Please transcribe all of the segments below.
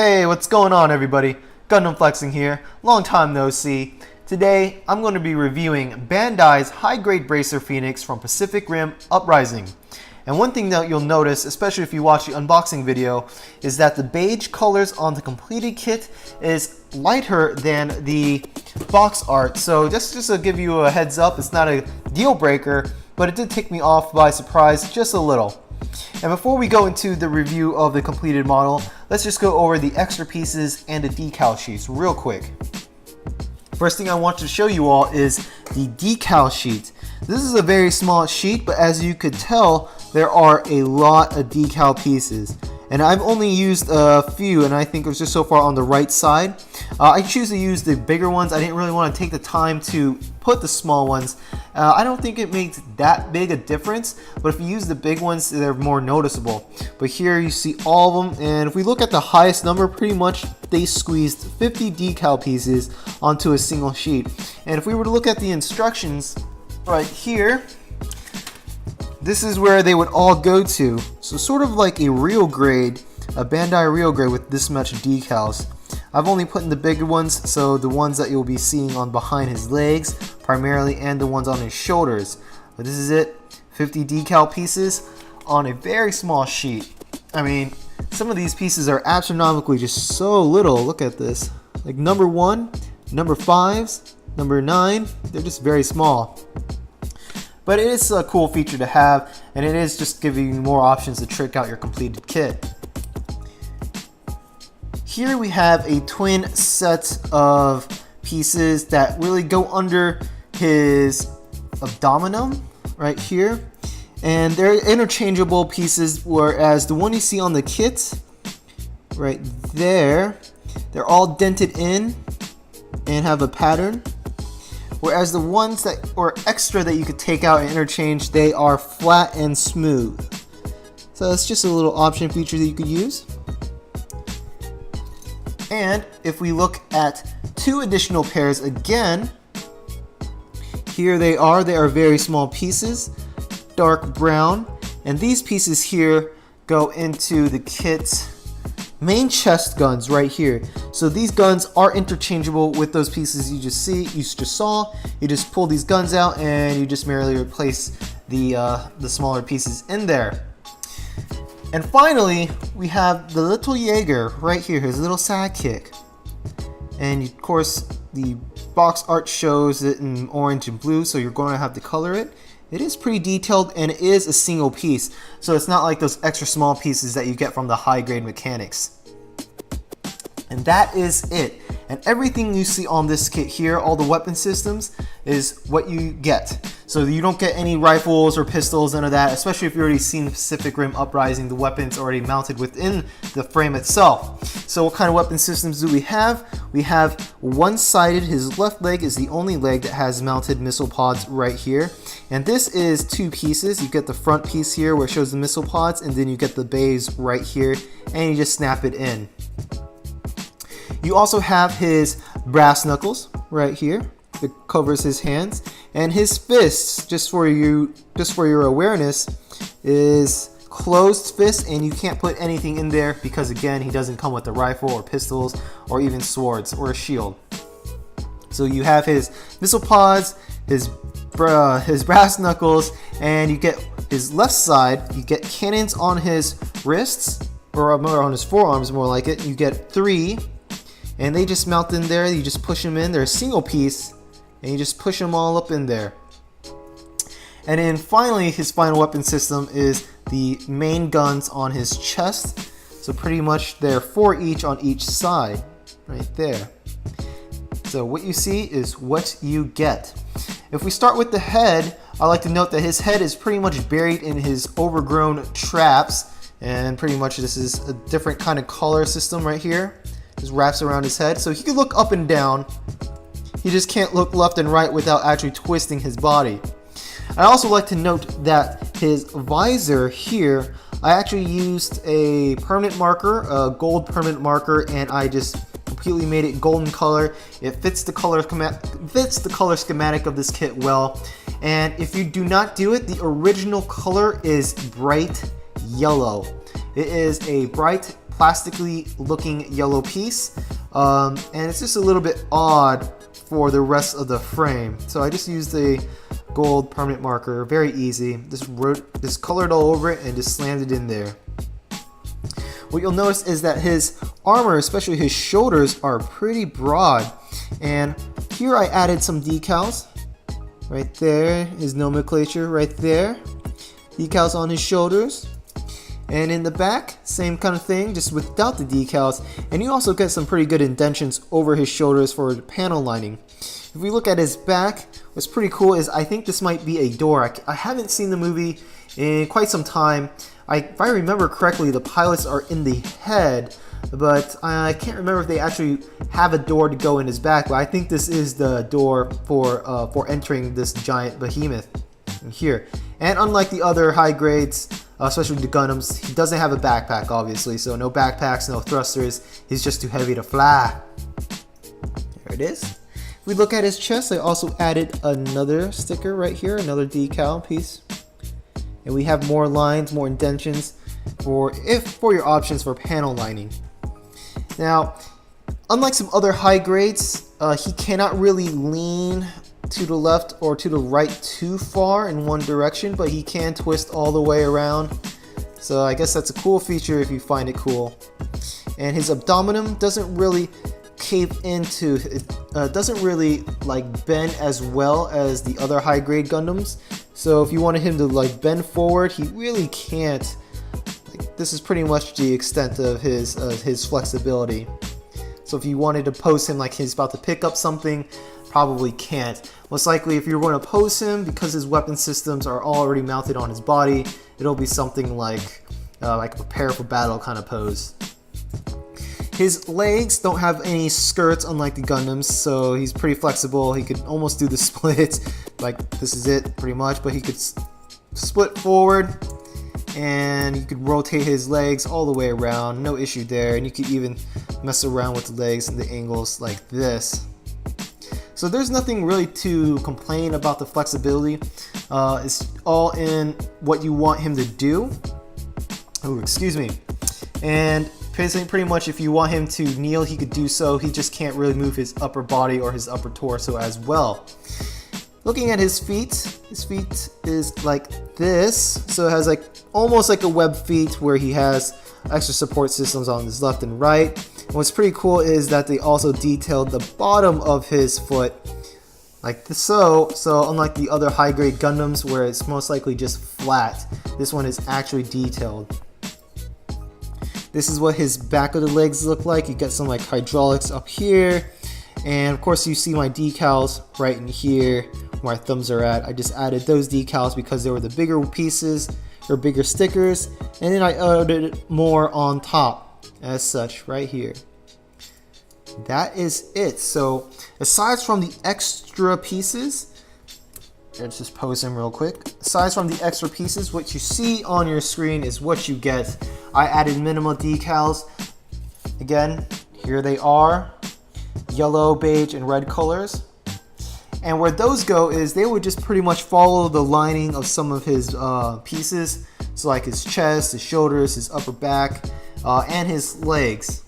Hey, what's going on everybody? Gundam Flexing here, long time no see. Today, I'm going to be reviewing Bandai's high-grade Bracer Phoenix from Pacific Rim Uprising. And one thing that you'll notice, especially if you watch the unboxing video, is that the beige colors on the completed kit is lighter than the box art. So just to give you a heads up, it's not a deal breaker, but it did take me off by surprise just a little. And before we go into the review of the completed model, let's just go over the extra pieces and the decal sheets real quick. First thing I want to show you all is the decal sheet. This is a very small sheet, but as you could tell, there are a lot of decal pieces. And I've only used a few, and I think it was just so far on the right side. I choose to use the bigger ones. I didn't really want to take the time to put the small ones. I don't think it makes that big a difference, but if you use the big ones, they're more noticeable. But here you see all of them, and if we look at the highest number, pretty much they squeezed 50 decal pieces onto a single sheet. And if we were to look at the instructions right here, this is where they would all go to. So sort of like a real grade, a Bandai real grade with this much decals. I've only put in the bigger ones, so the ones that you'll be seeing on behind his legs primarily, and the ones on his shoulders. But this is it, 50 decal pieces on a very small sheet. I mean, some of these pieces are astronomically just so little. Look at this. Like number 1, number 5s, number 9, they're just very small. But it is a cool feature to have, and it is just giving you more options to trick out your completed kit. Here we have a twin set of pieces that really go under his abdominum right here. And they're interchangeable pieces, whereas the one you see on the kit right there, they're all dented in and have a pattern. Whereas the ones that are extra that you could take out and interchange, they are flat and smooth. So it's just a little option feature that you could use. And if we look at two additional pairs again, here they are very small pieces, dark brown, and these pieces here go into the kit's main chest guns right here. So these guns are interchangeable with those pieces you just saw. You just pull these guns out and you just merely replace the smaller pieces in there. And finally, we have the little Jaeger right here, his little sidekick. And of course, the box art shows it in orange and blue, so you're going to have to color it. It is pretty detailed, and it is a single piece, so it's not like those extra small pieces that you get from the high-grade mechanics. And that is it. And everything you see on this kit here, all the weapon systems, is what you get. So you don't get any rifles or pistols, none of that, especially if you've already seen the Pacific Rim Uprising, the weapons already mounted within the frame itself. So what kind of weapon systems do we have? We have one-sided, his left leg is the only leg that has mounted missile pods right here. And this is two pieces. You get the front piece here where it shows the missile pods, and then you get the bays right here, and you just snap it in. You also have his brass knuckles right here that covers his hands, and his fists, just for your awareness, is closed fist, and you can't put anything in there because again, he doesn't come with a rifle or pistols or even swords or a shield. So you have his missile pods, his brass knuckles, and you get his left side, you get cannons on his wrists, or on his forearms more like it. You get 3, and they just mount in there. You just push them in. They're a single piece, and you just push them all up in there. And then finally, his final weapon system is the main guns on his chest. So pretty much there are 4 each on each side, right there. So what you see is what you get. If we start with the head, I like to note that his head is pretty much buried in his overgrown traps, and pretty much this is a different kind of collar system right here. Just wraps around his head, so he can look up and down. He just can't look left and right without actually twisting his body. I also like to note that his visor here, I actually used a permanent marker, a gold permanent marker, and I just completely made it golden color. It fits the color schematic of this kit well. And if you do not do it, the original color is bright yellow. It is a bright plastically looking yellow piece, and it's just a little bit odd for the rest of the frame. So I just used a gold permanent marker, very easy. Just colored all over it and just slammed it in there. What you'll notice is that his armor, especially his shoulders, are pretty broad. And here I added some decals. Right there, his nomenclature right there. Decals on his shoulders. And in the back, same kind of thing, just without the decals. And you also get some pretty good indentions over his shoulders for the panel lining. If we look at his back, what's pretty cool is I think this might be a door. I haven't seen the movie in quite some time. If I remember correctly, the pilots are in the head, but I can't remember if they actually have a door to go in his back. But I think this is the door for entering this giant behemoth here. And unlike the other high grades, especially the Gundams, he doesn't have a backpack, obviously. So no backpacks, no thrusters. He's just too heavy to fly. There it is. If we look at his chest, I also added another sticker right here, another decal piece. And we have more lines, more indentions for your options for panel lining. Now, unlike some other high grades, he cannot really lean to the left or to the right too far in one direction, but he can twist all the way around. So I guess that's a cool feature if you find it cool. And his abdomen doesn't really cave into, it doesn't really like bend as well as the other high grade Gundams. So if you wanted him to like bend forward, he really can't. Like, this is pretty much the extent of his flexibility. So if you wanted to pose him like he's about to pick up something, probably can't. Most likely if you're going to pose him, because his weapon systems are already mounted on his body, it'll be something like a prepare for battle kind of pose. His legs don't have any skirts unlike the Gundams, so he's pretty flexible. He could almost do the split, like this is it pretty much, but he could split forward and you could rotate his legs all the way around, no issue there. And you could even mess around with the legs and the angles like this. So there's nothing really to complain about the flexibility. It's all in what you want him to do. Oh, excuse me. And pretty much if you want him to kneel, he could do so. He just can't really move his upper body or his upper torso as well. Looking at his feet is like this. So it has like almost like a web feet where he has extra support systems on his left and right. And what's pretty cool is that they also detailed the bottom of his foot like this. So unlike the other high grade Gundams where it's most likely just flat, this one is actually detailed. This is what his back of the legs look like. You get some like hydraulics up here. And of course you see my decals right in here where my thumbs are at. I just added those decals because they were the bigger pieces or bigger stickers. And then I added more on top as such right here. That is it. So aside from the extra pieces, let's just pose him real quick. Aside from the extra pieces, what you see on your screen is what you get. I added minimal decals. Again, here they are. Yellow, beige, and red colors. And where those go is they would just pretty much follow the lining of some of his pieces. So like his chest, his shoulders, his upper back, and his legs.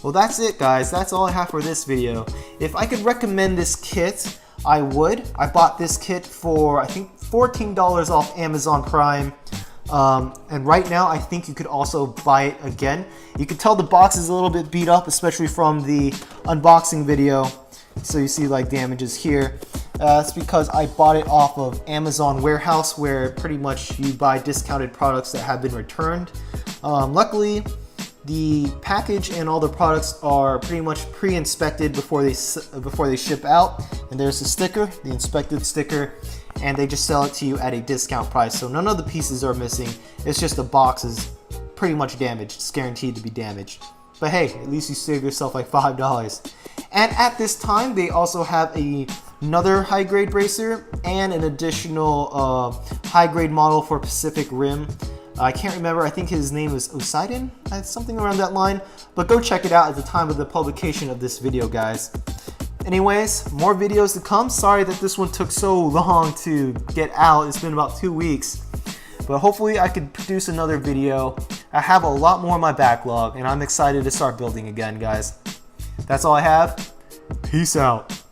Well, that's it, guys. That's all I have for this video. If I could recommend this kit, I would. I bought this kit for, I think, $14 off Amazon Prime. And right now, I think you could also buy it again. You can tell the box is a little bit beat up, especially from the unboxing video. So you see like damages here. That's because I bought it off of Amazon Warehouse, where pretty much you buy discounted products that have been returned. Luckily, the package and all the products are pretty much pre-inspected before they ship out. And there's the sticker, the inspected sticker, and they just sell it to you at a discount price. So none of the pieces are missing. It's just the box is pretty much damaged. It's guaranteed to be damaged. But hey, at least you save yourself like $5. And at this time, they also have another high grade bracer and an additional high grade model for Pacific Rim. I can't remember, I think his name is Poseidon, something around that line. But go check it out at the time of the publication of this video, guys. Anyways, more videos to come. Sorry that this one took so long to get out. It's been about 2 weeks. But hopefully I could produce another video I have a lot more in my backlog, and I'm excited to start building again, guys. That's all I have. Peace out.